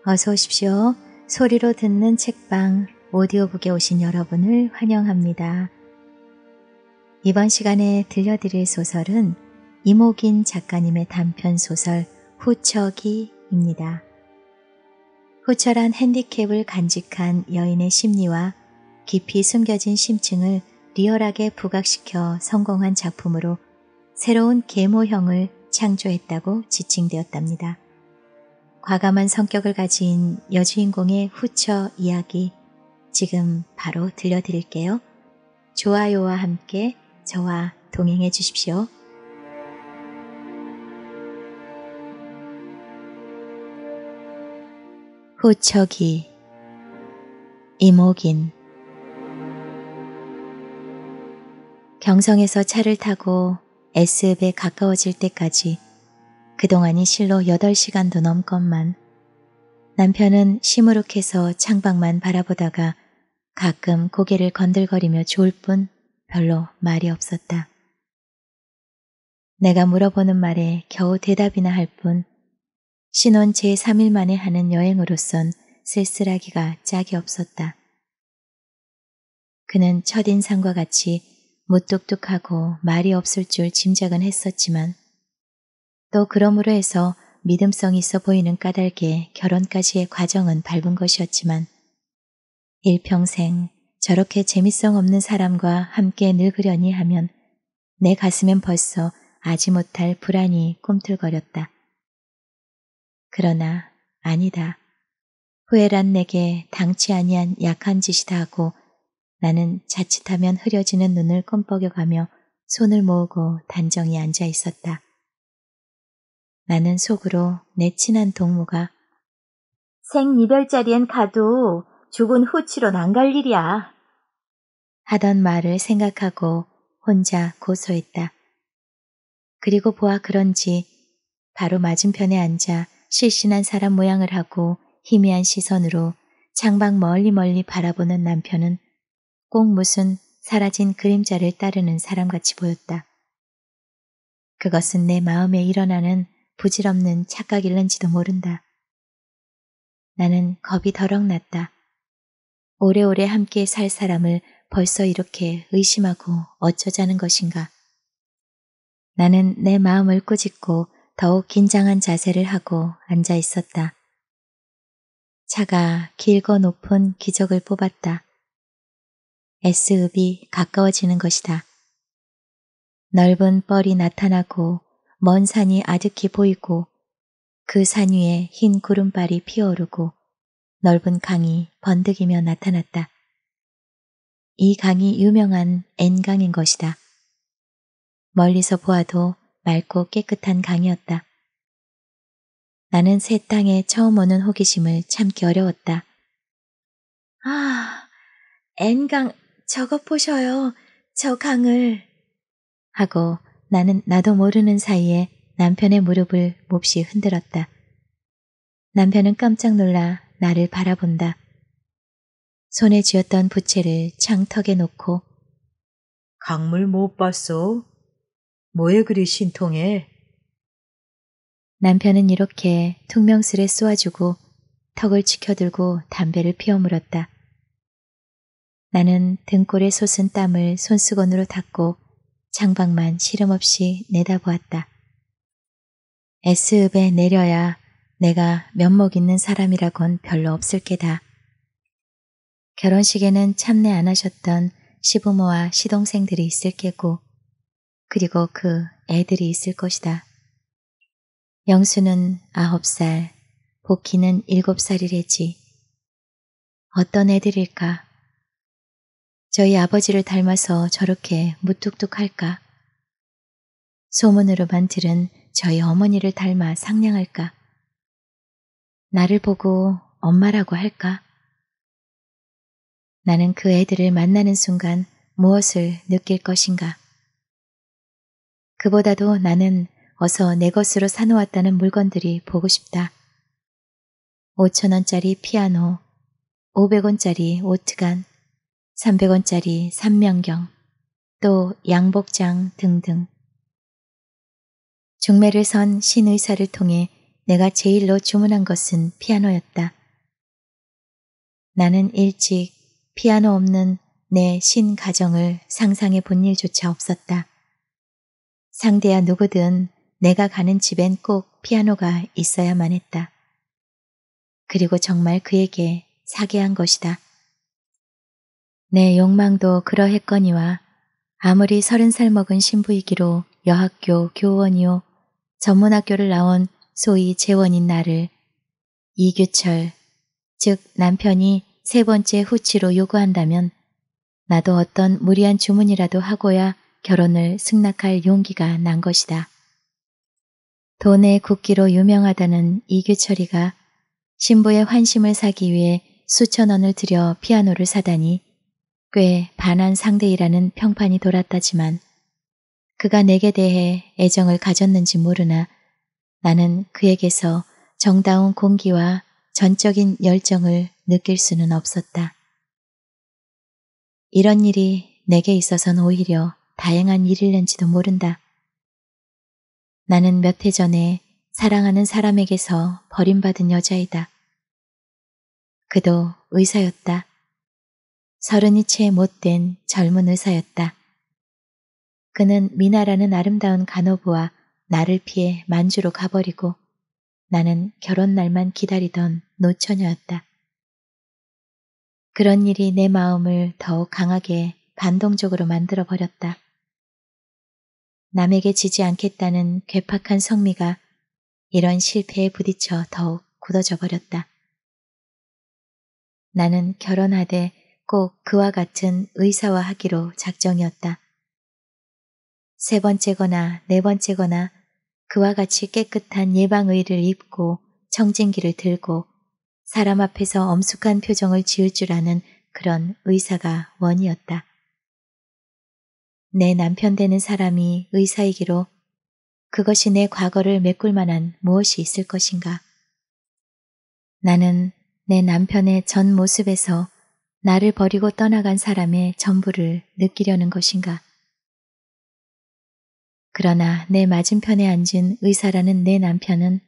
어서 오십시오. 소리로 듣는 책방 오디오북에 오신 여러분을 환영합니다. 이번 시간에 들려드릴 소설은 이모긴 작가님의 단편소설 후처기입니다. 후처란 핸디캡을 간직한 여인의 심리와 깊이 숨겨진 심층을 리얼하게 부각시켜 성공한 작품으로 새로운 계모형을 창조했다고 지칭되었답니다. 과감한 성격을 가진 여주인공의 후처 이야기 지금 바로 들려드릴게요. 좋아요와 함께 저와 동행해 주십시오. 후처기 이모긴 경성에서 차를 타고 S읍에 가까워질 때까지 그동안이 실로 8시간도 넘건만 남편은 시무룩해서 창밖만 바라보다가 가끔 고개를 건들거리며 좋을 뿐 별로 말이 없었다. 내가 물어보는 말에 겨우 대답이나 할 뿐 신혼 제3일 만에 하는 여행으로선 쓸쓸하기가 짝이 없었다. 그는 첫인상과 같이 무뚝뚝하고 말이 없을 줄 짐작은 했었지만 또 그러므로 해서 믿음성 있어 보이는 까닭에 결혼까지의 과정은 밟은 것이었지만 일평생 저렇게 재미성 없는 사람과 함께 늙으려니 하면 내 가슴엔 벌써 아지 못할 불안이 꿈틀거렸다. 그러나 아니다. 후회란 내게 당치 아니한 약한 짓이다 하고 나는 자칫하면 흐려지는 눈을 껌뻑여가며 손을 모으고 단정히 앉아 있었다. 나는 속으로 내 친한 동무가 생이별자리엔 가도 죽은 후치론 안 갈 일이야 하던 말을 생각하고 혼자 고소했다. 그리고 보아 그런지 바로 맞은편에 앉아 실신한 사람 모양을 하고 희미한 시선으로 창밖 멀리 바라보는 남편은 꼭 무슨 사라진 그림자를 따르는 사람같이 보였다. 그것은 내 마음에 일어나는 부질없는 착각일는지도 모른다. 나는 겁이 덜컥 났다. 오래오래 함께 살 사람을 벌써 이렇게 의심하고 어쩌자는 것인가. 나는 내 마음을 꾸짖고 더욱 긴장한 자세를 하고 앉아 있었다. 차가 길고 높은 기적을 뽑았다. S읍이 가까워지는 것이다. 넓은 뻘이 나타나고 먼 산이 아득히 보이고 그 산 위에 흰 구름발이 피어오르고 넓은 강이 번득이며 나타났다. 이 강이 유명한 N강인 것이다. 멀리서 보아도 맑고 깨끗한 강이었다. 나는 새 땅에 처음 오는 호기심을 참기 어려웠다. 아, N강 저것 보셔요. 저 강을 하고 나는 나도 모르는 사이에 남편의 무릎을 몹시 흔들었다. 남편은 깜짝 놀라 나를 바라본다. 손에 쥐었던 부채를 창턱에 놓고 강물 못 봤어? 뭐에 그리 신통해? 남편은 이렇게 퉁명스레 쏘아주고 턱을 치켜들고 담배를 피워 물었다. 나는 등골에 솟은 땀을 손수건으로 닦고 창밖만 시름없이 내다보았다. S읍에 내려야 내가 면목 있는 사람이라곤 별로 없을 게다. 결혼식에는 참례 안 하셨던 시부모와 시동생들이 있을 게고 그리고 그 애들이 있을 것이다. 영수는 9살, 복희는 7살이래지. 어떤 애들일까? 저희 아버지를 닮아서 저렇게 무뚝뚝할까? 소문으로만 들은 저희 어머니를 닮아 상냥할까? 나를 보고 엄마라고 할까? 나는 그 애들을 만나는 순간 무엇을 느낄 것인가? 그보다도 나는 어서 내 것으로 사놓았다는 물건들이 보고 싶다. 5,000원짜리 피아노, 500원짜리 오트간, 300원짜리 삼명경, 또 양복장 등등. 중매를 선 신의사를 통해 내가 제일로 주문한 것은 피아노였다. 나는 일찍 피아노 없는 내 신가정을 상상해 본 일조차 없었다. 상대야 누구든 내가 가는 집엔 꼭 피아노가 있어야만 했다. 그리고 정말 그에게 사게 한 것이다. 내 욕망도 그러했거니와 아무리 30살 먹은 신부이기로 여학교 교원이요 전문학교를 나온 소위 재원인 나를 이규철, 즉 남편이 세 번째 후치로 요구한다면 나도 어떤 무리한 주문이라도 하고야 결혼을 승낙할 용기가 난 것이다. 돈의 국기로 유명하다는 이규철이가 신부의 환심을 사기 위해 수천 원을 들여 피아노를 사다니 꽤 반한 상대이라는 평판이 돌았다지만 그가 내게 대해 애정을 가졌는지 모르나 나는 그에게서 정다운 공기와 전적인 열정을 느낄 수는 없었다. 이런 일이 내게 있어서는 오히려 다행한 일일는지도 모른다. 나는 몇 해 전에 사랑하는 사람에게서 버림받은 여자이다. 그도 의사였다. 30이 채 못된 젊은 의사였다. 그는 미나라는 아름다운 간호부와 나를 피해 만주로 가버리고 나는 결혼 날만 기다리던 노처녀였다. 그런 일이 내 마음을 더욱 강하게 반동적으로 만들어버렸다. 남에게 지지 않겠다는 괴팍한 성미가 이런 실패에 부딪혀 더욱 굳어져 버렸다. 나는 결혼하되 꼭 그와 같은 의사와 하기로 작정이었다. 세 번째거나 네 번째거나 그와 같이 깨끗한 예방의를 입고 청진기를 들고 사람 앞에서 엄숙한 표정을 지을 줄 아는 그런 의사가 원이었다. 내 남편 되는 사람이 의사이기로 그것이 내 과거를 메꿀 만한 무엇이 있을 것인가. 나는 내 남편의 전 모습에서 나를 버리고 떠나간 사람의 전부를 느끼려는 것인가. 그러나 내 맞은편에 앉은 의사라는 내 남편은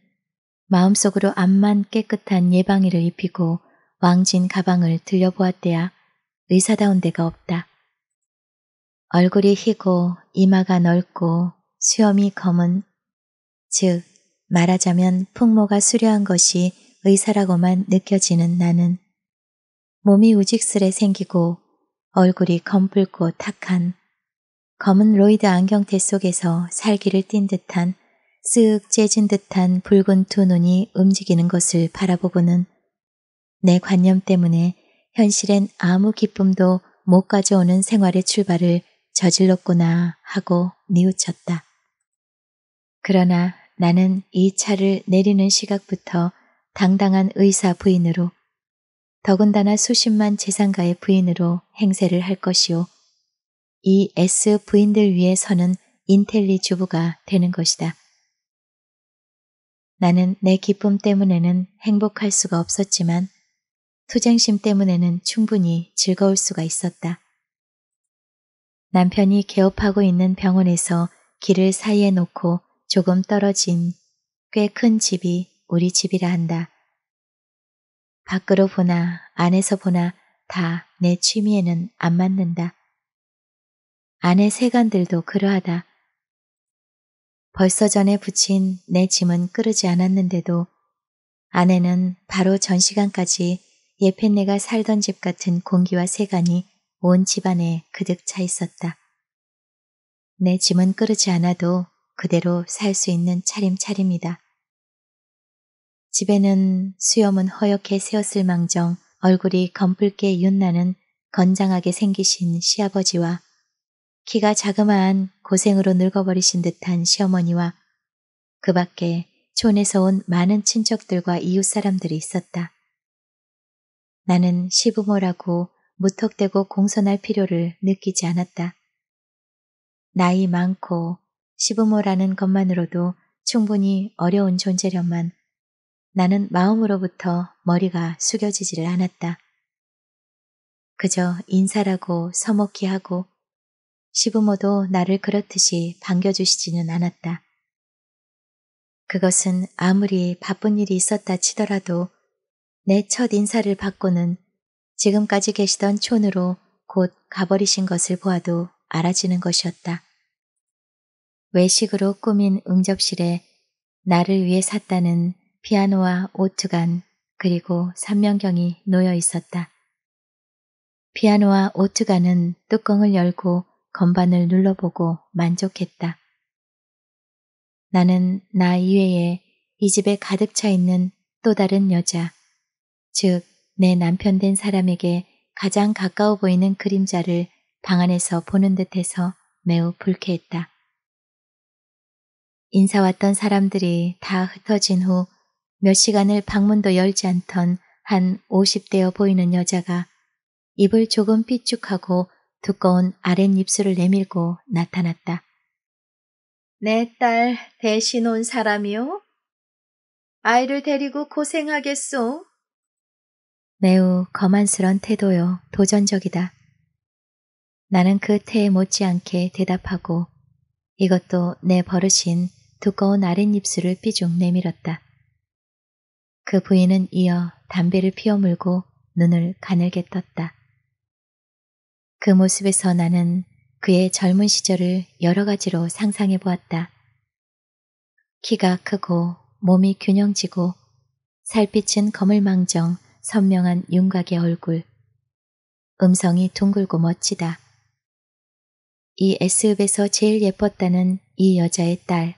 마음속으로 암만 깨끗한 예방의를 입히고 왕진 가방을 들려보았대야 의사다운 데가 없다. 얼굴이 희고 이마가 넓고 수염이 검은, 즉 말하자면 풍모가 수려한 것이 의사라고만 느껴지는 나는 몸이 우직스레 생기고 얼굴이 검붉고 탁한 검은 로이드 안경테 속에서 살기를 띤 듯한 쓱 째진 듯한 붉은 두 눈이 움직이는 것을 바라보고는 내 관념 때문에 현실엔 아무 기쁨도 못 가져오는 생활의 출발을 저질렀구나 하고 뉘우쳤다. 그러나 나는 이 차를 내리는 시각부터 당당한 의사 부인으로 더군다나 수십만 재산가의 부인으로 행세를 할 것이요. 이 S 부인들 위에 서는 인텔리 주부가 되는 것이다. 나는 내 기쁨 때문에는 행복할 수가 없었지만 투쟁심 때문에는 충분히 즐거울 수가 있었다. 남편이 개업하고 있는 병원에서 길을 사이에 놓고 조금 떨어진 꽤 큰 집이 우리 집이라 한다. 밖으로 보나 안에서 보나 다 내 취미에는 안 맞는다. 안의 세간들도 그러하다. 벌써 전에 붙인 내 짐은 끄르지 않았는데도 안에는 바로 전 시간까지 예편네가 살던 집 같은 공기와 세간이 온 집안에 그득 차 있었다. 내 짐은 끄르지 않아도 그대로 살 수 있는 차림차림이다. 집에는 수염은 허옇게 새었을 망정 얼굴이 검붉게 윤나는 건장하게 생기신 시아버지와 키가 자그마한 고생으로 늙어버리신 듯한 시어머니와 그 밖에 촌에서 온 많은 친척들과 이웃 사람들이 있었다. 나는 시부모라고 무턱대고 공손할 필요를 느끼지 않았다. 나이 많고 시부모라는 것만으로도 충분히 어려운 존재련만 나는 마음으로부터 머리가 숙여지지를 않았다. 그저 인사라고 서먹히 하고 시부모도 나를 그렇듯이 반겨주시지는 않았다. 그것은 아무리 바쁜 일이 있었다 치더라도 내 첫 인사를 받고는 지금까지 계시던 촌으로 곧 가버리신 것을 보아도 알아지는 것이었다. 외식으로 꾸민 응접실에 나를 위해 샀다는 피아노와 오투간 그리고 삼명경이 놓여 있었다. 피아노와 오투간은 뚜껑을 열고 건반을 눌러보고 만족했다. 나는 나 이외에 이 집에 가득 차 있는 또 다른 여자, 즉 내 남편 된 사람에게 가장 가까워 보이는 그림자를 방 안에서 보는 듯해서 매우 불쾌했다. 인사 왔던 사람들이 다 흩어진 후 몇 시간을 방문도 열지 않던 한 50대여 보이는 여자가 입을 조금 삐죽하고 두꺼운 아랫입술을 내밀고 나타났다. 내 딸 대신 온 사람이요? 아이를 데리고 고생하겠소? 매우 거만스런 태도요. 도전적이다. 나는 그 태에 못지않게 대답하고 이것도 내 버릇인 두꺼운 아랫입술을 삐죽 내밀었다. 그 부인은 이어 담배를 피워 물고 눈을 가늘게 떴다. 그 모습에서 나는 그의 젊은 시절을 여러 가지로 상상해 보았다. 키가 크고 몸이 균형지고 살빛은 거물망정 선명한 윤곽의 얼굴, 음성이 둥글고 멋지다. 이 S읍에서 제일 예뻤다는 이 여자의 딸,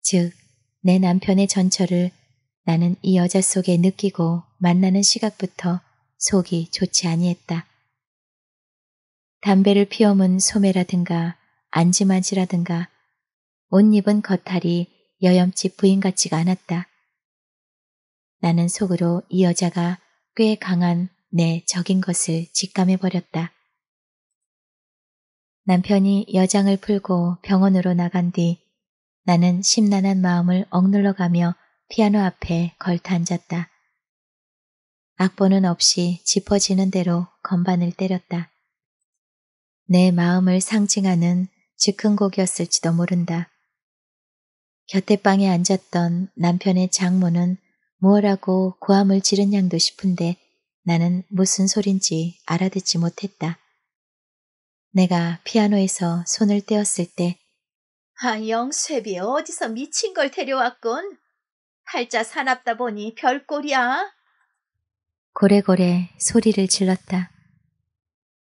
즉 내 남편의 전철을 나는 이 여자 속에 느끼고 만나는 시각부터 속이 좋지 아니했다. 담배를 피워문 소매라든가 안지맞이라든가 옷 입은 겉탈이 여염집 부인 같지가 않았다. 나는 속으로 이 여자가 꽤 강한 내 적인 것을 직감해버렸다. 남편이 여장을 풀고 병원으로 나간 뒤 나는 심란한 마음을 억눌러가며 피아노 앞에 걸터 앉았다. 악보는 없이 짚어지는 대로 건반을 때렸다. 내 마음을 상징하는 즉흥곡이었을지도 모른다. 곁에방에 앉았던 남편의 장모는 무엇라고 고함을 지른 양도 싶은데 나는 무슨 소린지 알아듣지 못했다. 내가 피아노에서 손을 떼었을 때 영쇠비 어디서 미친 걸 데려왔군. 팔자 사납다 보니 별꼴이야. 고래고래 소리를 질렀다.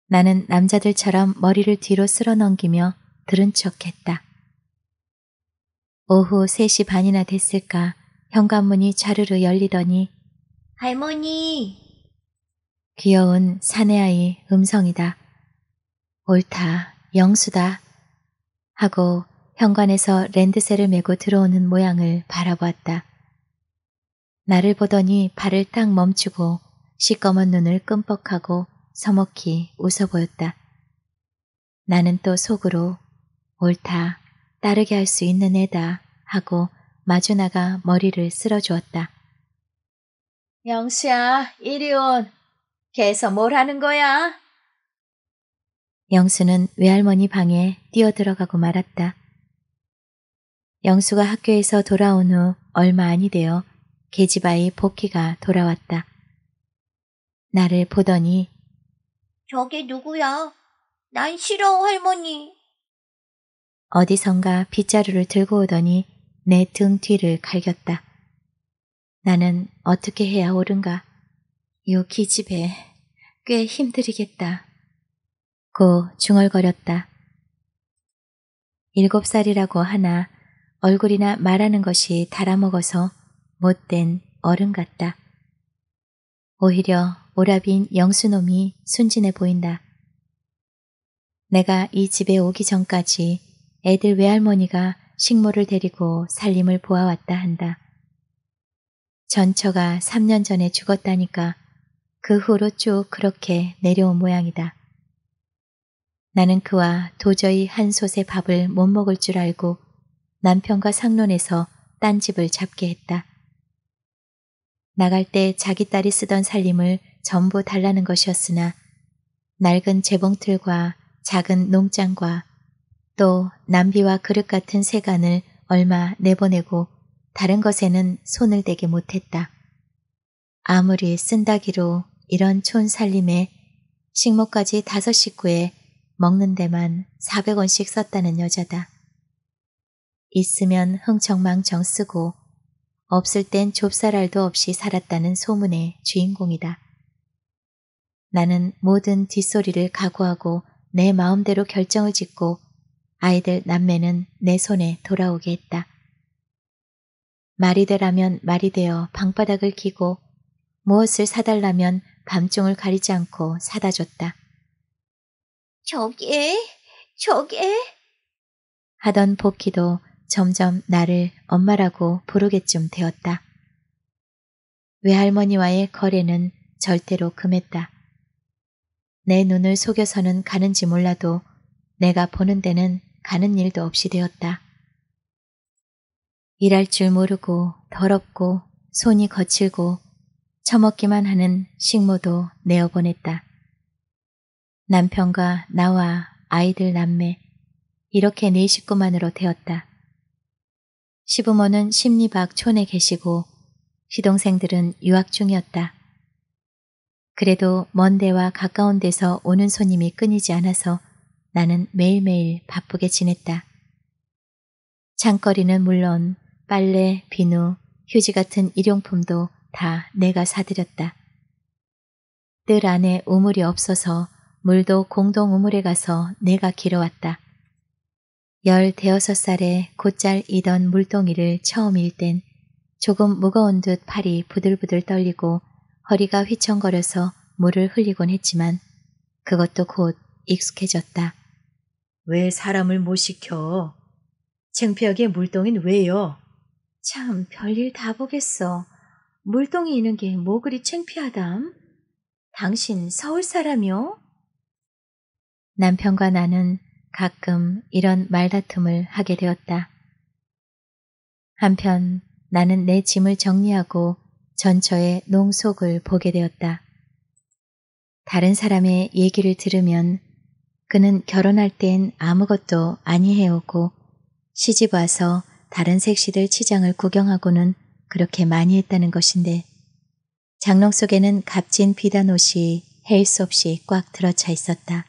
나는 남자들처럼 머리를 뒤로 쓸어 넘기며 들은 척했다. 오후 3시 반이나 됐을까 현관문이 자르르 열리더니 할머니! 귀여운 사내아이 음성이다. 옳다, 영수다 하고 현관에서 랜드셀을 메고 들어오는 모양을 바라보았다. 나를 보더니 발을 딱 멈추고 시꺼먼 눈을 끔뻑하고 서먹히 웃어 보였다. 나는 또 속으로 옳다, 따르게 할 수 있는 애다 하고 마주 나가 머리를 쓸어주었다. 영수야, 이리 온. 걔서 뭘 하는 거야? 영수는 외할머니 방에 뛰어들어가고 말았다. 영수가 학교에서 돌아온 후 얼마 아니 되어 계집아이 복희가 돌아왔다. 나를 보더니 저게 누구야? 난 싫어, 할머니. 어디선가 빗자루를 들고 오더니 내 등 뒤를 갈겼다. 나는 어떻게 해야 옳은가? 요 기집애 꽤 힘들이겠다. 고 중얼거렸다. 7살이라고 하나 얼굴이나 말하는 것이 달아먹어서 못된 어른 같다. 오히려 오라비인 영수놈이 순진해 보인다. 내가 이 집에 오기 전까지 애들 외할머니가 식모를 데리고 살림을 보아왔다 한다. 전처가 3년 전에 죽었다니까 그 후로 쭉 그렇게 내려온 모양이다. 나는 그와 도저히 한 솥의 밥을 못 먹을 줄 알고 남편과 상론해서 딴 집을 잡게 했다. 나갈 때 자기 딸이 쓰던 살림을 전부 달라는 것이었으나 낡은 재봉틀과 작은 농장과 또 남비와 그릇 같은 세간을 얼마 내보내고 다른 것에는 손을 대게 못했다. 아무리 쓴다기로 이런 촌살림에 식모까지 5식구에 먹는 데만 400원씩 썼다는 여자다. 있으면 흥청망청 쓰고 없을 땐 좁쌀알도 없이 살았다는 소문의 주인공이다. 나는 모든 뒷소리를 각오하고 내 마음대로 결정을 짓고 아이들 남매는 내 손에 돌아오게 했다. 말이 되라면 말이 되어 방바닥을 기고 무엇을 사달라면 밤중을 가리지 않고 사다 줬다. 저게 하던 복희도 점점 나를 엄마라고 부르게쯤 되었다. 외할머니와의 거래는 절대로 금했다. 내 눈을 속여서는 가는지 몰라도 내가 보는 데는 가는 일도 없이 되었다. 일할 줄 모르고 더럽고 손이 거칠고 처먹기만 하는 식모도 내어보냈다. 남편과 나와 아이들 남매 이렇게 4식구만으로 되었다. 시부모는 십리 밖 촌에 계시고 시동생들은 유학 중이었다. 그래도 먼 데와 가까운 데서 오는 손님이 끊이지 않아서 나는 매일매일 바쁘게 지냈다. 장거리는 물론 빨래, 비누, 휴지 같은 일용품도 다 내가 사들였다. 뜰 안에 우물이 없어서 물도 공동 우물에 가서 내가 길어왔다. 15살에 곧잘 이던 물동이를 처음 일 땐 조금 무거운 듯 팔이 부들부들 떨리고 허리가 휘청거려서 물을 흘리곤 했지만 그것도 곧 익숙해졌다. 왜 사람을 못 시켜? 창피하게 물동인 왜요? 참 별일 다 보겠어. 물동이 이는 게 뭐 그리 창피하담? 당신 서울 사람이요? 남편과 나는 가끔 이런 말다툼을 하게 되었다. 한편 나는 내 짐을 정리하고 전처의 농속을 보게 되었다. 다른 사람의 얘기를 들으면 그는 결혼할 땐 아무것도 아니해오고 시집 와서 다른 색시들 치장을 구경하고는 그렇게 많이 했다는 것인데 장롱 속에는 값진 비단 옷이 헬 수 없이 꽉 들어차 있었다.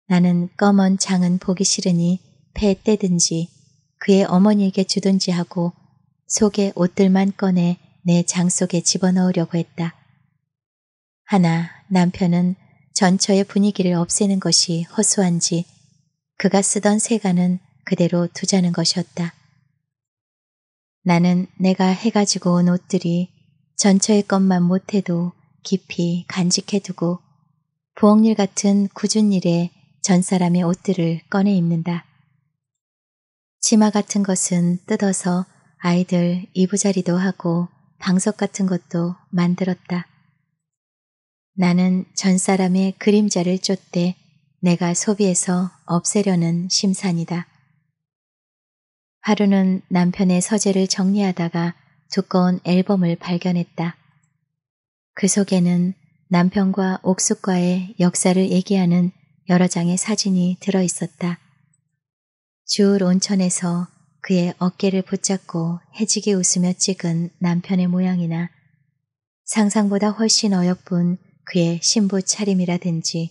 나는 검은 장은 보기 싫으니 폐 떼든지 그의 어머니에게 주든지 하고 속에 옷들만 꺼내 내 장 속에 집어넣으려고 했다. 하나 남편은 전처의 분위기를 없애는 것이 허수한지 그가 쓰던 세간은 그대로 두자는 것이었다. 나는 내가 해가지고 온 옷들이 전처의 것만 못해도 깊이 간직해두고 부엌일 같은 굳은 일에 전 사람의 옷들을 꺼내 입는다. 치마 같은 것은 뜯어서 아이들 이부자리도 하고 방석 같은 것도 만들었다. 나는 전 사람의 그림자를 쫓되 내가 소비해서 없애려는 심산이다. 하루는 남편의 서재를 정리하다가 두꺼운 앨범을 발견했다. 그 속에는 남편과 옥숙과의 역사를 얘기하는 여러 장의 사진이 들어있었다. 주울 온천에서 그의 어깨를 붙잡고 해지게 웃으며 찍은 남편의 모양이나 상상보다 훨씬 어여쁜 그의 신부 차림이라든지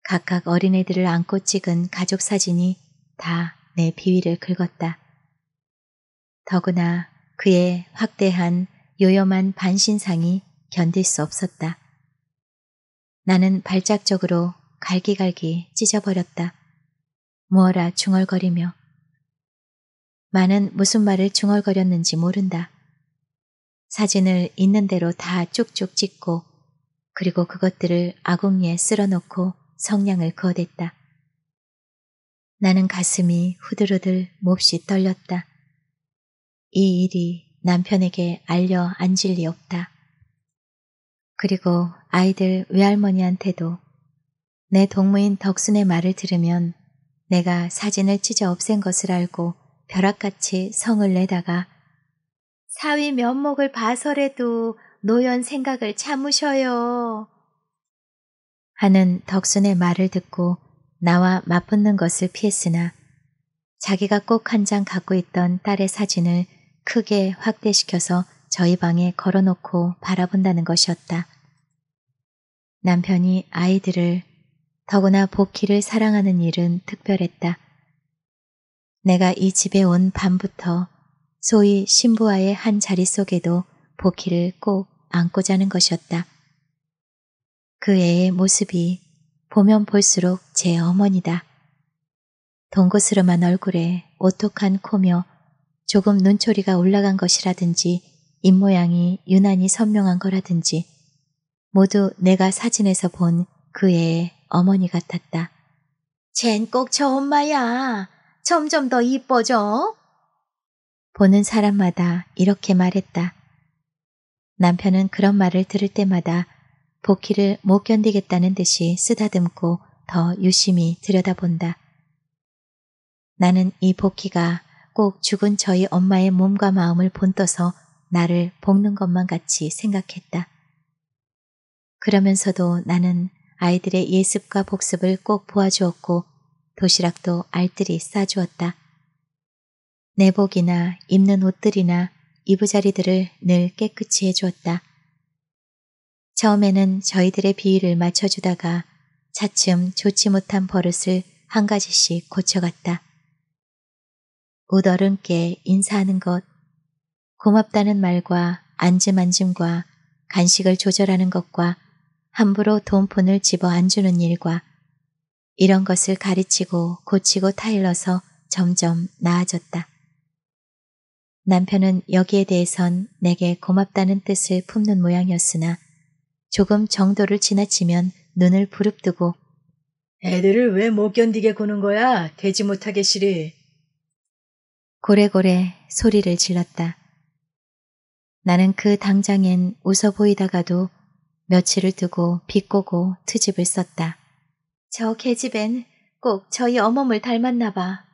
각각 어린애들을 안고 찍은 가족 사진이 다 내 비위를 긁었다. 더구나 그의 확대한 요염한 반신상이 견딜 수 없었다. 나는 발작적으로 갈기갈기 찢어버렸다. 무어라 중얼거리며. 마는 무슨 말을 중얼거렸는지 모른다. 사진을 있는 대로 다 쭉쭉 찍고 그리고 그것들을 아궁이에 쓸어놓고 성냥을 그어댔다. 나는 가슴이 후들후들 몹시 떨렸다. 이 일이 남편에게 알려 앉을 리 없다. 그리고 아이들 외할머니한테도 내 동무인 덕순의 말을 들으면 내가 사진을 찢어 없앤 것을 알고 벼락같이 성을 내다가 사위 면목을 봐서라도 노연 생각을 참으셔요 하는 덕순의 말을 듣고 나와 맞붙는 것을 피했으나 자기가 꼭 한 장 갖고 있던 딸의 사진을 크게 확대시켜서 저희 방에 걸어놓고 바라본다는 것이었다. 남편이 아이들을, 더구나 복희를 사랑하는 일은 특별했다. 내가 이 집에 온 밤부터 소위 신부와의 한 자리 속에도 복희를 꼭 안고 자는 것이었다. 그 애의 모습이 보면 볼수록 제 어머니다. 동고스름한 얼굴에 오똑한 코며 조금 눈초리가 올라간 것이라든지 입모양이 유난히 선명한 거라든지 모두 내가 사진에서 본 그 애의 어머니 같았다. 쟨 꼭 저 엄마야. 점점 더 이뻐져. 보는 사람마다 이렇게 말했다. 남편은 그런 말을 들을 때마다 복희를 못 견디겠다는 듯이 쓰다듬고 더 유심히 들여다본다. 나는 이 복희가 꼭 죽은 저희 엄마의 몸과 마음을 본떠서 나를 볶는 것만 같이 생각했다. 그러면서도 나는 아이들의 예습과 복습을 꼭 보아주었고 도시락도 알뜰히 싸주었다. 내복이나 입는 옷들이나 이부자리들을 늘 깨끗이 해주었다. 처음에는 저희들의 비위를 맞춰주다가 차츰 좋지 못한 버릇을 한 가지씩 고쳐갔다. 웃어른께 인사하는 것, 고맙다는 말과 안심안심과 간식을 조절하는 것과 함부로 돈폰을 집어 안 주는 일과 이런 것을 가르치고 고치고 타일러서 점점 나아졌다. 남편은 여기에 대해선 내게 고맙다는 뜻을 품는 모양이었으나 조금 정도를 지나치면 눈을 부릅뜨고 애들을 왜 못 견디게 구는 거야? 되지 못하게 시리. 고래고래 소리를 질렀다. 나는 그 당장엔 웃어 보이다가도 며칠을 두고 비꼬고 트집을 썼다. 저 계집엔 꼭 저희 어멈을 닮았나 봐.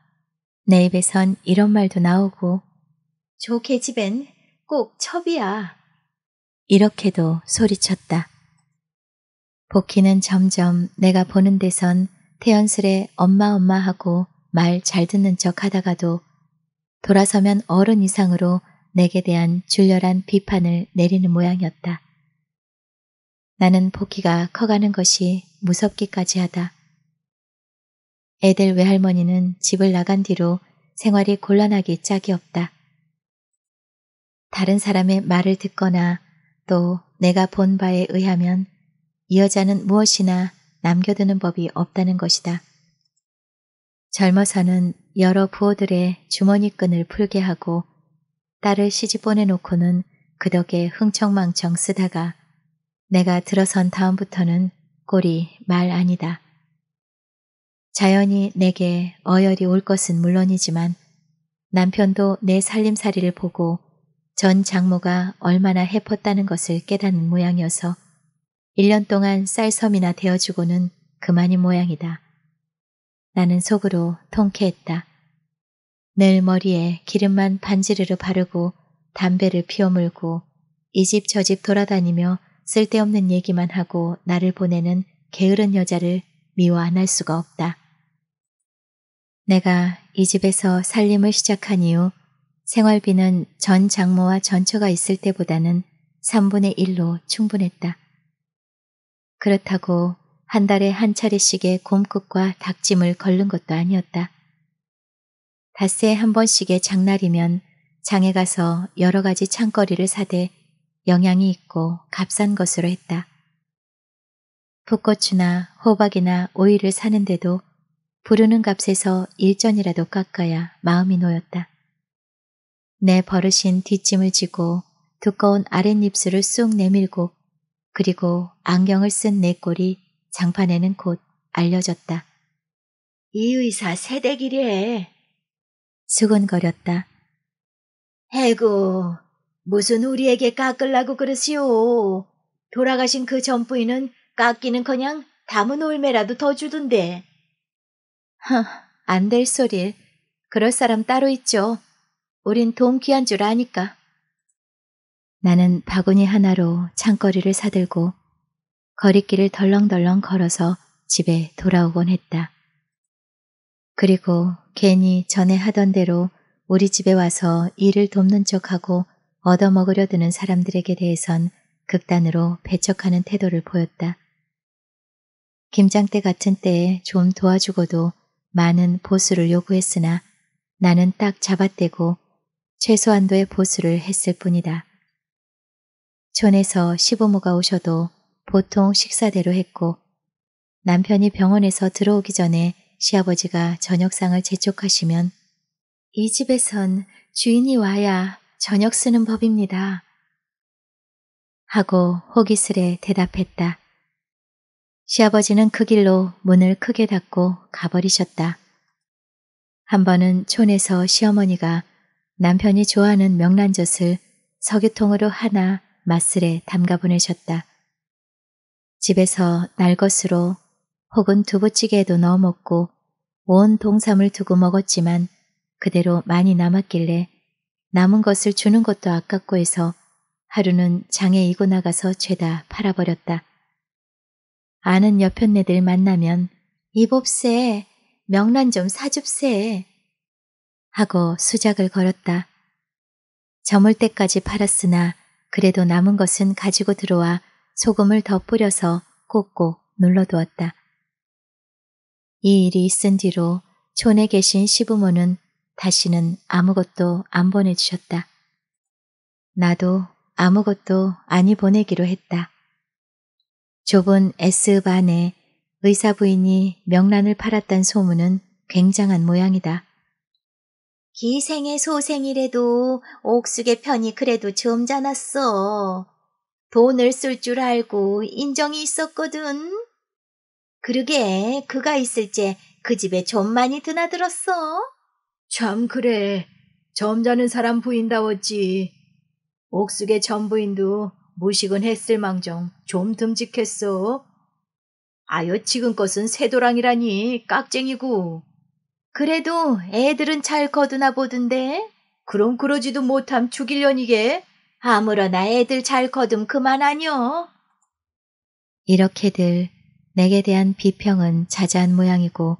내 입에선 이런 말도 나오고 저 계집엔 꼭 첩이야. 이렇게도 소리쳤다. 복희는 점점 내가 보는 데선 태연스레 엄마 하고 말 잘 듣는 척 하다가도 돌아서면 어른 이상으로 내게 대한 줄렬한 비판을 내리는 모양이었다. 나는 복희가 커가는 것이 무섭기까지 하다. 애들 외할머니는 집을 나간 뒤로 생활이 곤란하기 짝이 없다. 다른 사람의 말을 듣거나 또 내가 본 바에 의하면 이 여자는 무엇이나 남겨두는 법이 없다는 것이다. 젊어서는 여러 부호들의 주머니끈을 풀게 하고 딸을 시집 보내놓고는 그 덕에 흥청망청 쓰다가 내가 들어선 다음부터는 꼴이 말 아니다. 자연히 내게 어열이 올 것은 물론이지만 남편도 내 살림살이를 보고 전 장모가 얼마나 해펐다는 것을 깨닫는 모양이어서 1년 동안 쌀섬이나 되어주고는 그만인 모양이다. 나는 속으로 통쾌했다. 늘 머리에 기름만 반지르르 바르고 담배를 피워물고 이 집 저 집 돌아다니며 쓸데없는 얘기만 하고 나를 보내는 게으른 여자를 미워 안 할 수가 없다. 내가 이 집에서 살림을 시작한 이후 생활비는 전 장모와 전처가 있을 때보다는 3분의 1로 충분했다. 그렇다고 한 달에 한 차례씩의 곰국과 닭찜을 걸른 것도 아니었다. 닷새에 한 번씩의 장날이면 장에 가서 여러 가지 창거리를 사되 영양이 있고 값싼 것으로 했다. 풋고추나 호박이나 오이를 사는데도 부르는 값에서 일전이라도 깎아야 마음이 놓였다. 내 버릇인 뒷짐을 지고 두꺼운 아랫입술을 쑥 내밀고 그리고 안경을 쓴 내 꼴이 장판에는 곧 알려졌다. 이 의사 새댁이래. 수근거렸다. 해구, 무슨 우리에게 깎으려고 그러시오. 돌아가신 그 전부인은 깎기는커녕 담은 올매라도 더 주던데. 안 될 소릴. 그럴 사람 따로 있죠. 우린 돈 귀한 줄 아니까. 나는 바구니 하나로 창거리를 사들고 거리길을 덜렁덜렁 걸어서 집에 돌아오곤 했다. 그리고 괜히 전에 하던 대로 우리 집에 와서 일을 돕는 척하고 얻어먹으려 드는 사람들에게 대해선 극단으로 배척하는 태도를 보였다. 김장때 같은 때에 좀 도와주고도 많은 보수를 요구했으나 나는 딱 잡아떼고 최소한도의 보수를 했을 뿐이다. 촌에서 시부모가 오셔도 보통 식사대로 했고 남편이 병원에서 들어오기 전에 시아버지가 저녁상을 재촉하시면 이 집에선 주인이 와야 저녁 쓰는 법입니다. 하고 호기스레 대답했다. 시아버지는 그 길로 문을 크게 닫고 가버리셨다. 한 번은 촌에서 시어머니가 남편이 좋아하는 명란젓을 석유통으로 하나 맛술에 담가 보내셨다. 집에서 날것으로 혹은 두부찌개에도 넣어 먹고 온 동삼을 두고 먹었지만 그대로 많이 남았길래 남은 것을 주는 것도 아깝고 해서 하루는 장에 이고 나가서 죄다 팔아버렸다. 아는 여편네들 만나면 이봅세 명란 좀 사줍세 하고 수작을 걸었다. 저물 때까지 팔았으나 그래도 남은 것은 가지고 들어와 소금을 더 뿌려서 꼭꼭 눌러두었다. 이 일이 있은 뒤로 촌에 계신 시부모는 다시는 아무것도 안 보내주셨다. 나도 아무것도 아니 보내기로 했다. 좁은 S읍 안에 의사 부인이 명란을 팔았단 소문은 굉장한 모양이다. 기생의 소생이라도 옥숙의 편이 그래도 점잖았어. 돈을 쓸 줄 알고 인정이 있었거든. 그러게 그가 있을 때 그 집에 좀 많이 드나들었어. 참 그래. 점잖은 사람 부인다웠지. 옥숙의 전부인도 무식은 했을 망정 좀 듬직했어. 아유 지금 것은 새도랑이라니 깍쟁이고. 그래도 애들은 잘 거두나 보던데. 그럼 그러지도 못함 죽일려니게. 아무러나 애들 잘 거둠 그만 아뇨. 이렇게들 내게 대한 비평은 자자한 모양이고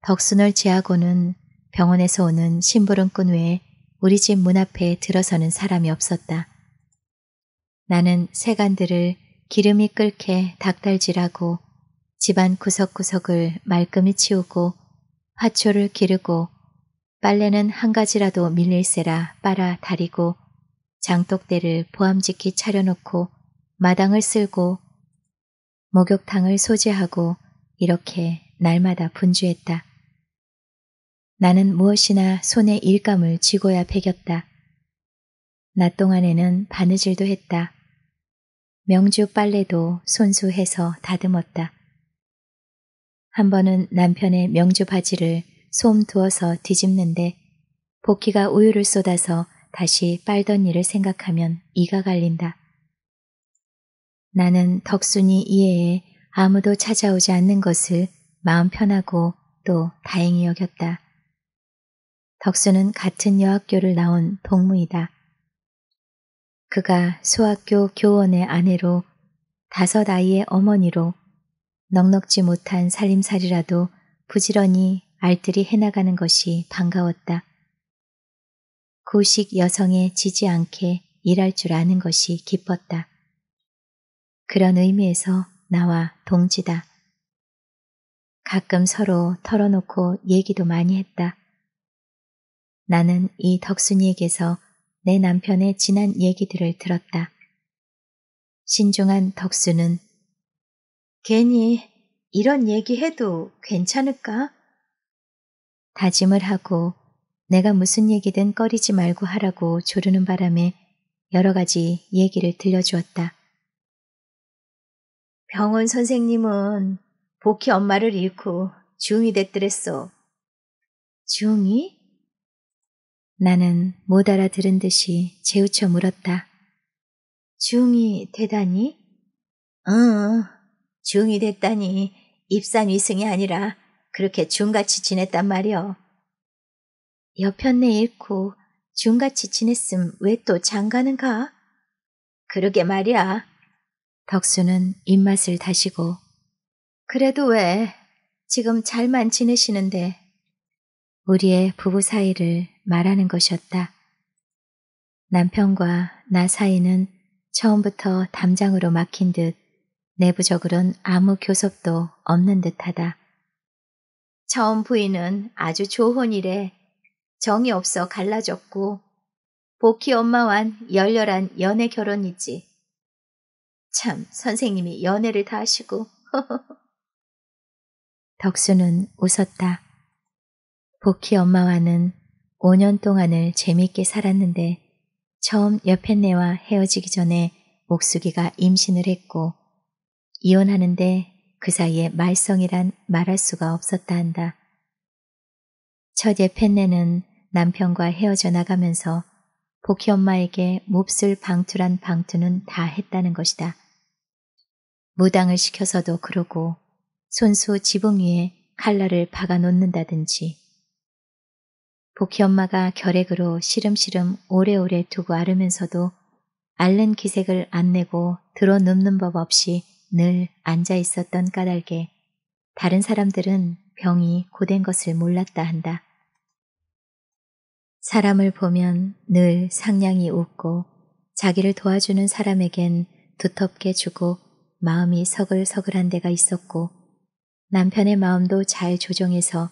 덕순을 제하고는 병원에서 오는 심부름꾼 외에 우리 집 문 앞에 들어서는 사람이 없었다. 나는 세간들을 기름이 끓게 닭달질하고 집안 구석구석을 말끔히 치우고 화초를 기르고 빨래는 한 가지라도 밀릴세라 빨아 다리고 장독대를 보암직히 차려놓고 마당을 쓸고 목욕탕을 소지하고 이렇게 날마다 분주했다. 나는 무엇이나 손에 일감을 쥐고야 배겼다. 낮 동안에는 바느질도 했다. 명주 빨래도 손수해서 다듬었다. 한 번은 남편의 명주 바지를 솜 두어서 뒤집는데 복희가 우유를 쏟아서 다시 빨던 일을 생각하면 이가 갈린다. 나는 덕순이 이외에 아무도 찾아오지 않는 것을 마음 편하고 또 다행히 여겼다. 덕수는 같은 여학교를 나온 동무이다. 그가 소학교 교원의 아내로 5 아이의 어머니로 넉넉지 못한 살림살이라도 부지런히 알뜰히 해나가는 것이 반가웠다. 구식 여성에 지지 않게 일할 줄 아는 것이 기뻤다. 그런 의미에서 나와 동지다. 가끔 서로 털어놓고 얘기도 많이 했다. 나는 이 덕순이에게서 내 남편의 지난 얘기들을 들었다. 신중한 덕수는 괜히 이런 얘기해도 괜찮을까? 다짐을 하고 내가 무슨 얘기든 꺼리지 말고 하라고 조르는 바람에 여러 가지 얘기를 들려주었다. 병원 선생님은 복희 엄마를 잃고 중이 됐더랬어. 중이? 나는 못 알아들은 듯이 재우쳐 물었다. 중이 되다니? 응, 중이 됐다니 입산위승이 아니라 그렇게 중같이 지냈단 말이여. 여편네 잃고 중같이 지냈음 왜 또 장가는 가? 그러게 말이야. 덕수는 입맛을 다시고 그래도 왜 지금 잘만 지내시는데. 우리의 부부 사이를 말하는 것이었다. 남편과 나 사이는 처음부터 담장으로 막힌 듯 내부적으로는 아무 교섭도 없는 듯하다. 처음 부인은 아주 좋은 일에 정이 없어 갈라졌고 복희 엄마와는 열렬한 연애 결혼이지. 참 선생님이 연애를 다 하시고. 덕수는 웃었다. 복희 엄마와는 5년 동안을 재미있게 살았는데 처음 여편네와 헤어지기 전에 옥숙이가 임신을 했고 이혼하는데 그 사이에 말썽이란 말할 수가 없었다 한다. 첫 여편네는 남편과 헤어져 나가면서 복희 엄마에게 몹쓸 방투란 방투는 다 했다는 것이다. 무당을 시켜서도 그러고 손수 지붕 위에 칼날을 박아 놓는다든지. 복희 엄마가 결핵으로 시름시름 오래오래 두고 앓으면서도 앓는 기색을 안 내고 들어눕는 법 없이 늘 앉아 있었던 까닭에 다른 사람들은 병이 고된 것을 몰랐다 한다. 사람을 보면 늘 상냥히 웃고 자기를 도와주는 사람에겐 두텁게 주고 마음이 서글서글한 데가 있었고 남편의 마음도 잘 조정해서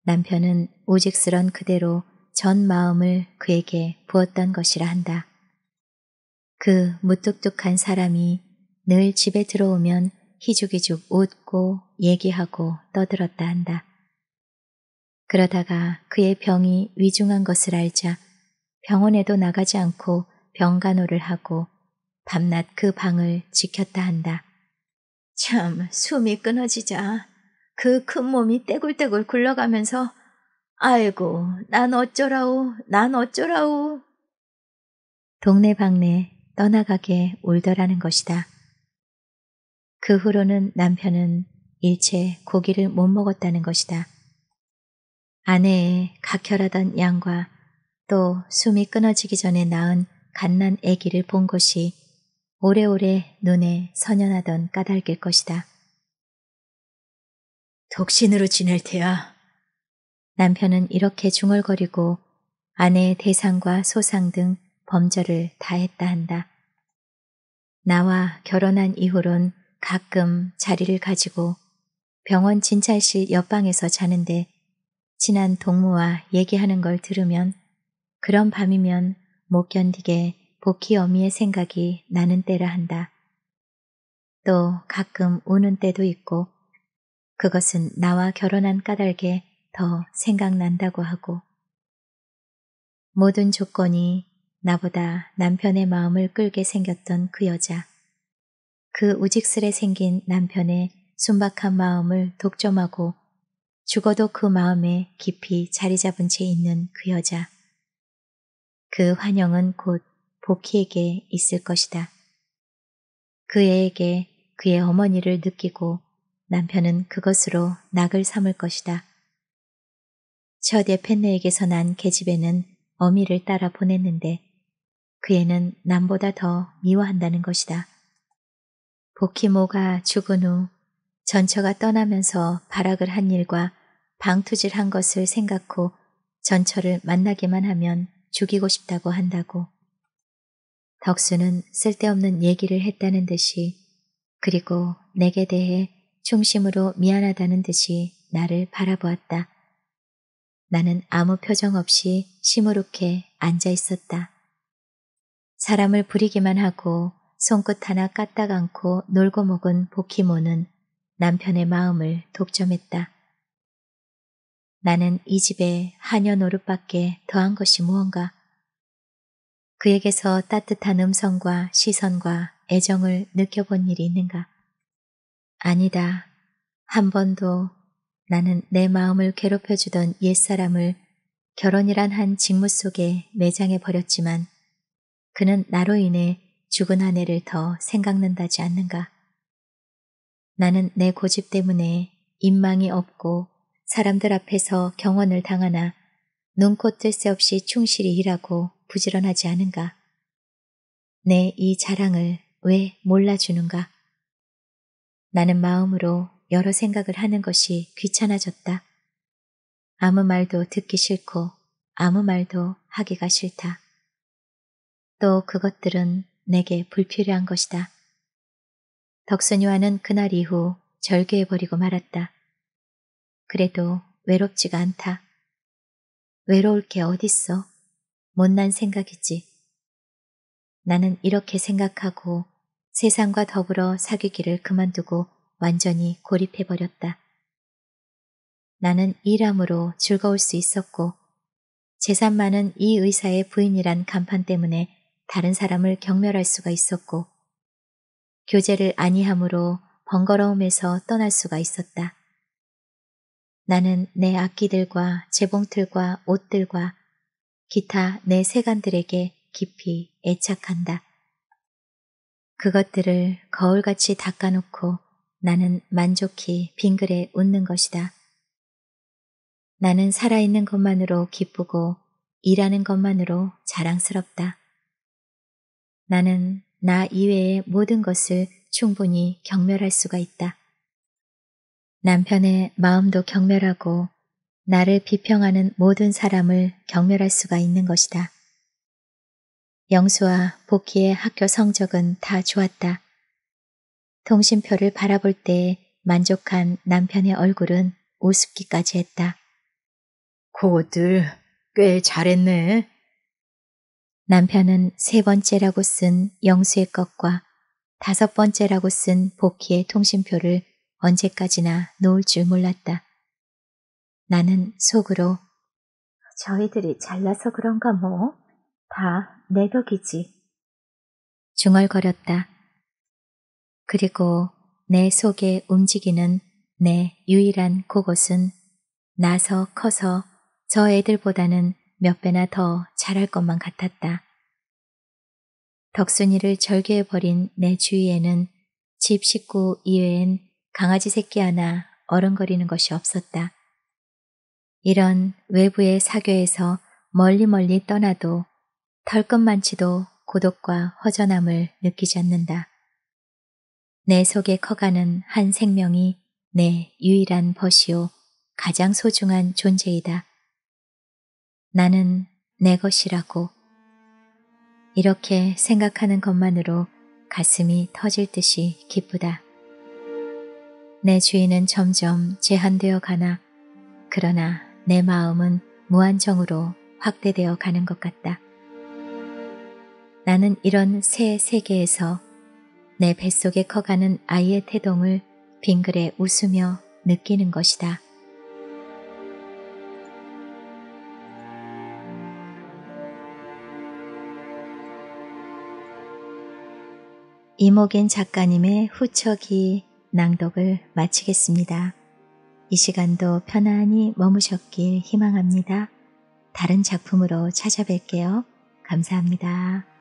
남편은 오직스런 그대로 전 마음을 그에게 부었던 것이라 한다. 그 무뚝뚝한 사람이 늘 집에 들어오면 희죽희죽 웃고 얘기하고 떠들었다 한다. 그러다가 그의 병이 위중한 것을 알자 병원에도 나가지 않고 병간호를 하고 밤낮 그 방을 지켰다 한다. 참 숨이 끊어지자 그 큰 몸이 떼굴떼굴 굴러가면서 아이고 난 어쩌라우 난 어쩌라우 동네방네 떠나가게 울더라는 것이다. 그 후로는 남편은 일체 고기를 못 먹었다는 것이다. 아내의 각혈하던 양과 또 숨이 끊어지기 전에 낳은 갓난 아기를 본 것이 오래오래 눈에 선연하던 까닭일 것이다. 독신으로 지낼 테야. 남편은 이렇게 중얼거리고 아내의 대상과 소상 등 범절을 다했다 한다. 나와 결혼한 이후론 가끔 자리를 가지고 병원 진찰실 옆방에서 자는데 친한 동무와 얘기하는 걸 들으면 그런 밤이면 못 견디게 복희 어미의 생각이 나는 때라 한다. 또 가끔 우는 때도 있고 그것은 나와 결혼한 까닭에 더 생각난다고 하고 모든 조건이 나보다 남편의 마음을 끌게 생겼던 그 여자. 그 우직스레 생긴 남편의 순박한 마음을 독점하고 죽어도 그 마음에 깊이 자리 잡은 채 있는 그 여자. 그 환영은 곧 복희에게 있을 것이다. 그 애에게 그의 어머니를 느끼고 남편은 그것으로 낙을 삼을 것이다. 첫 예펜네에게서 난 계집애는 어미를 따라 보냈는데 그 애는 남보다 더 미워한다는 것이다. 복희모가 죽은 후 전처가 떠나면서 발악을 한 일과 방투질한 것을 생각 후 전처를 만나기만 하면 죽이고 싶다고 한다고. 덕수는 쓸데없는 얘기를 했다는 듯이 그리고 내게 대해 충심으로 미안하다는 듯이 나를 바라보았다. 나는 아무 표정 없이 시무룩해 앉아 있었다. 사람을 부리기만 하고 손끝 하나 까딱 않고 놀고 먹은 복희모는 남편의 마음을 독점했다. 나는 이 집에 하녀 노릇밖에 더한 것이 무언가. 그에게서 따뜻한 음성과 시선과 애정을 느껴본 일이 있는가? 아니다. 한 번도 나는 내 마음을 괴롭혀주던 옛사람을 결혼이란 한 직무 속에 매장해 버렸지만 그는 나로 인해 죽은 아내를 더 생각난다지 않는가? 나는 내 고집 때문에 인망이 없고 사람들 앞에서 경언을 당하나 눈코 뜰 새 없이 충실히 일하고 부지런하지 않은가? 내 이 자랑을 왜 몰라주는가? 나는 마음으로 여러 생각을 하는 것이 귀찮아졌다. 아무 말도 듣기 싫고 아무 말도 하기가 싫다. 또 그것들은 내게 불필요한 것이다. 덕순이와는 그날 이후 절교해버리고 말았다. 그래도 외롭지가 않다. 외로울 게 어딨어. 못난 생각이지. 나는 이렇게 생각하고 세상과 더불어 사귀기를 그만두고 완전히 고립해버렸다. 나는 일함으로 즐거울 수 있었고 재산 많은 이 의사의 부인이란 간판 때문에 다른 사람을 경멸할 수가 있었고 교제를 아니함으로 번거로움에서 떠날 수가 있었다. 나는 내 악기들과 재봉틀과 옷들과 기타 내 세간들에게 깊이 애착한다. 그것들을 거울같이 닦아놓고 나는 만족히 빙그레 웃는 것이다. 나는 살아있는 것만으로 기쁘고 일하는 것만으로 자랑스럽다. 나는 나 이외의 모든 것을 충분히 경멸할 수가 있다. 남편의 마음도 경멸하고 나를 비평하는 모든 사람을 경멸할 수가 있는 것이다. 영수와 복희의 학교 성적은 다 좋았다. 통신표를 바라볼 때 만족한 남편의 얼굴은 우습기까지 했다. 고들 꽤 잘했네. 남편은 3번째라고 쓴 영수의 것과 5번째라고 쓴 복희의 통신표를 언제까지나 놓을 줄 몰랐다. 나는 속으로 저희들이 잘나서 그런가 뭐. 다 내 덕이지. 중얼거렸다. 그리고 내 속에 움직이는 내 유일한 그곳은 나서 커서 저 애들보다는 몇 배나 더 잘할 것만 같았다. 덕순이를 절교해버린 내 주위에는 집 식구 이외엔 강아지 새끼 하나 어른거리는 것이 없었다. 이런 외부의 사교에서 멀리 떠나도 털끝만치도 고독과 허전함을 느끼지 않는다. 내 속에 커가는 한 생명이 내 유일한 벗이요 가장 소중한 존재이다. 나는 내 것이라고. 이렇게 생각하는 것만으로 가슴이 터질 듯이 기쁘다. 내 주인은 점점 제한되어 가나 그러나 내 마음은 무한정으로 확대되어 가는 것 같다. 나는 이런 새 세계에서 내 뱃속에 커가는 아이의 태동을 빙그레 웃으며 느끼는 것이다. 이목인 작가님의 후처기 낭독을 마치겠습니다. 이 시간도 편안히 머무셨길 희망합니다. 다른 작품으로 찾아뵐게요. 감사합니다.